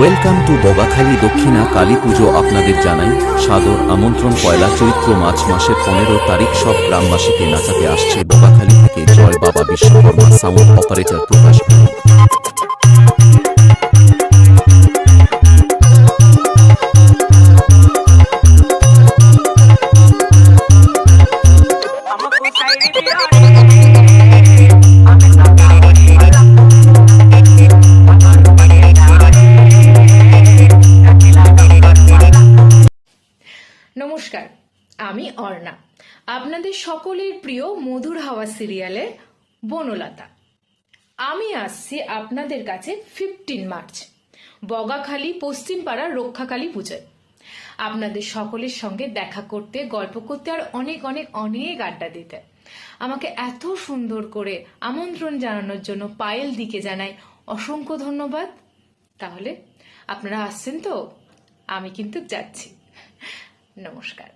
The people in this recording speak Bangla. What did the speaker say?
ওয়েলকাম টু বগাখালী দক্ষিণা কালী পুজো। আপনাদের জানাই সাদর আমন্ত্রণ। পয়লা চৈত্র মাসের 15 তারিখ সব গ্রামবাসীকে নাচাতে আসছে বগাখালী থেকে জয় বাবা বিশ্বকর্মা সাউন্ড অপারেটর প্রকাশ ভাই। নমস্কার, আমি অর্ণা, আপনাদের সকলের প্রিয় মধুর হাওয়া সিরিয়ালের বনলতা। আমি আসছি আপনাদের কাছে 15 মার্চ বগাখালী পশ্চিমপাড়ার রক্ষাকালী পুজোয় আপনাদের সকলের সঙ্গে দেখা করতে, গল্প করতে আর অনেক অনেক অনেক আড্ডা দিতে। আমাকে এত সুন্দর করে আমন্ত্রণ জানানোর জন্য পায়েল দিকে জানাই অসংখ্য ধন্যবাদ। তাহলে আপনারা আসছেন তো? আমি কিন্তু যাচ্ছি। নমস্কার।